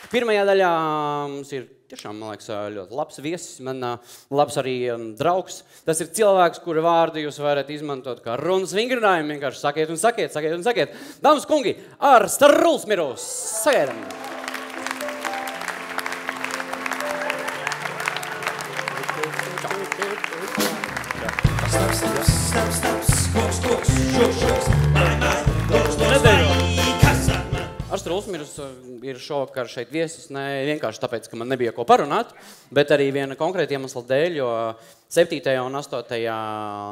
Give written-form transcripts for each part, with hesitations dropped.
Pirmajā daļā mums ir tiešām, man liekas, ļoti labs viesis, man labs arī draugs. Tas ir cilvēks, kura vārdu jūs varat izmantot kā runas vingrinājumu. Vienkārši sakiet un sakiet, sakiet un sakiet. Dāmas kungi, Arsta Rulsmirus! Sagaidam! Arsta Rulsmirus ir šovakar šeit viesis, ne vienkārši tāpēc, ka man nebija ko parunāt, bet arī viena konkrēta iemesla dēļ, jo 7. un 8.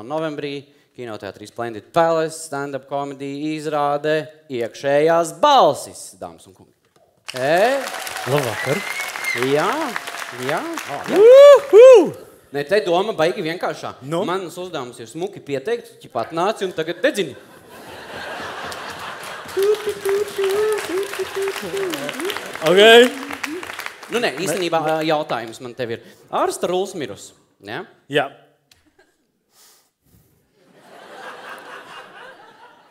novembrī kinoteātrī Splendid Palace stand-up komedija izrāde Iekšējās balsis, dāmas un kungi. Labvakar. Jā. Ne, te doma baigi vienkāršā. Nu? Manas uzdevums ir smuki pieteikt, ķipat nāci un tagad dedzini. Ok. Nu, ne, īstenībā jautājums man tev ir. Arsta Rulsmirus, ja? Jā.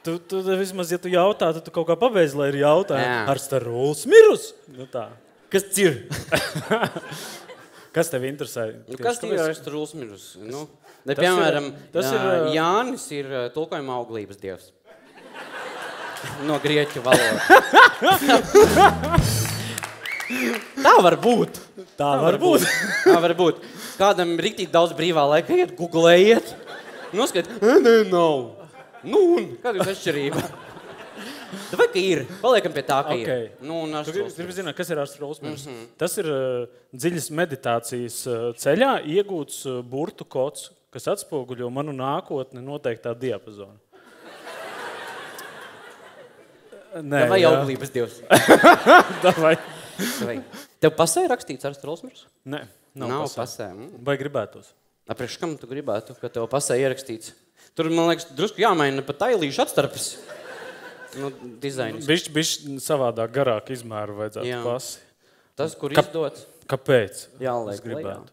Tu vismaz, ja tu jautā, tad tu kaut kā pabeidz, lai ir jautājumi. Jā. Arsta Rulsmirus? Nu tā. Kas ir? Kas tev interesē? Nu, kas ir Arsta Rulsmirus? Nu, piemēram, Jānis ir tulkojuma auglības dievs. No grieķu valodas. Tā var būt. Tā var būt. Tā var būt. Kādam riktīgi daudz brīvā laika iet, googlējiet. Noskat, nav. Nu, un kāda ir atšķirība? Vai ka ir? Paliekam pie tā, ka ir. Nu, un tu gribi zināt, kas ir Arsta Rulsmirus? Tas ir dziļas meditācijas ceļā iegūts burtu kods, kas atspoguļo manu nākotni noteiktā diapazona. Nē, vai auglības dievs? Davai. Tev pasē rakstīts Arsta Rulsmirus? Nē, nav pasē. Vai gribētos? Priekš kam tu gribētu, ka tev pasē ierakstīts? Tur, man liekas, drusku jāmaina pat tailīšu atstarpes. Nu, dizainis. Bišķi savādāk garāk izmēru vajadzētu pasi. Tas, kur izdots? Kāpēc? Jāliek es gribētu.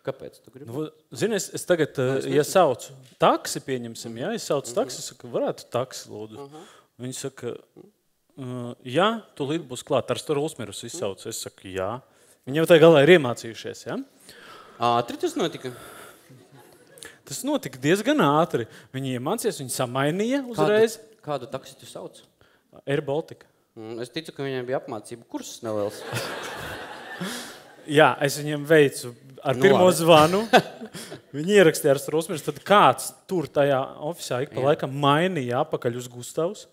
Kāpēc tu gribētu? Nu, zini, es tagad, ja saucu taksi, pieņemsim, ja? Es saucu taksi, saku, varētu taksi, lūdzu. Viņi saka, jā, tūlīt būs klāt. Arsta Rulsmirus izsauc. Es saku, jā. Viņi jau tā galā ir iemācījušies, ja? Ātri tas notika? Tas notika diezgan ātri. Viņi iemācījās, viņi samainīja uzreiz. Kādu taksi tu sauc? Air Baltica. Es ticu, ka viņiem bija apmācību kursus neliels. Jā, es viņiem veicu ar pirmo zvanu. Viņi ierakstīja Arsta Rulsmirus, tad kāds tur tajā ofisā ik pa laikam mainīja apakaļ uz Gustavs.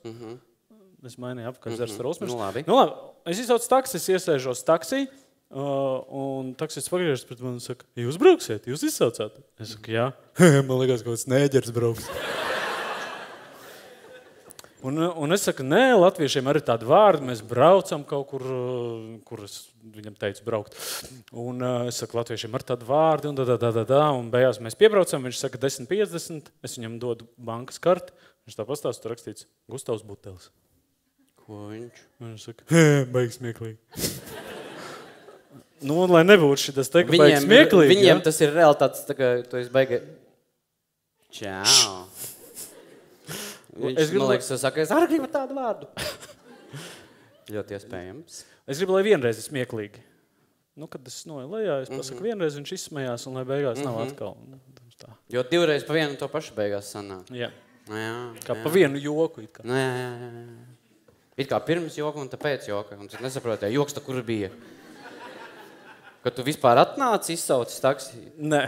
Es mainīju apakaļ uz Arsta Rulsmirus. Nu labi. Es izsaucu taksi, es iesēžos taksī, un taksis pagriežas pret mani un saka, jūs brauksiet, jūs izsaucāt? Es saku, jā. Man liekas, kaut kāds nēģers brauks. Un es saku, nē, latviešiem arī tādi vārdi, mēs braucam kaut kur, kur es viņam teicu braukt. Un es saku, latviešiem arī tādi vārdi, un beigās mēs piebraucam, viņš saka 10.50, es viņam dodu bankas karti, viņš tā pastāst, tur rakstīts Gustavs Butelis. Ko viņš? Viņš saka, baigs smieklīgi. Nu, un lai nebūtu šitas te, ka baigs smieklīgi. Viņiem tas ir realitātes, tā kā tu esi baigi. Čau. Viņš, man liekas, saka, es arī gribu tādu vārdu. Ļoti iespējams. Es gribu, lai vienreiz ir smieklīgi. Nu, kad es noju lejā, es pasaku vienreiz, viņš izsmējās, un lai beigās nav atkal. Tā. Jo divreiz pa vienu to pašu beigās sanāk. Jā. Jā. Kā pa vienu joku. It kā. Jā. It kā pirms joka un tāpēc joka. Un tu nesaproti, joks tā kur bija. Kad tu vispār atnāci, izsaucis taksi. Nē.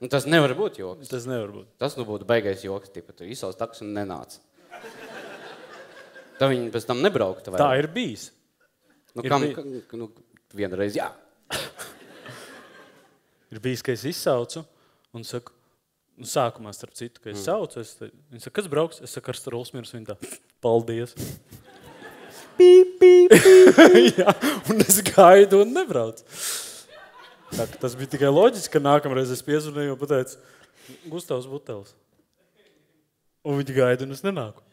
Nu, tas nevar būt joks. Tas nevar būt. Tas nu būtu baigais joks, tipa, tu izsauc taksi un nenāc. Tā viņi pēc tam nebraukta. Tā ir bijis. Nu, kam, nu, vienreiz, jā. Ir bijis, ka es izsaucu un saku, nu, sākumā starp citu, ka es saucu, viņi saka, kas brauks? Es saku, Arsta Rulsmirus, viņi tā, paldies. Pīp, pīp, pīp. Jā, un es gaidu un nebrauc. Tā, tas bija tikai loģiski, ka nākamreiz es piezvanīju un pateicu, Gustavs Butelis. Un viņi gaida un es nenāku.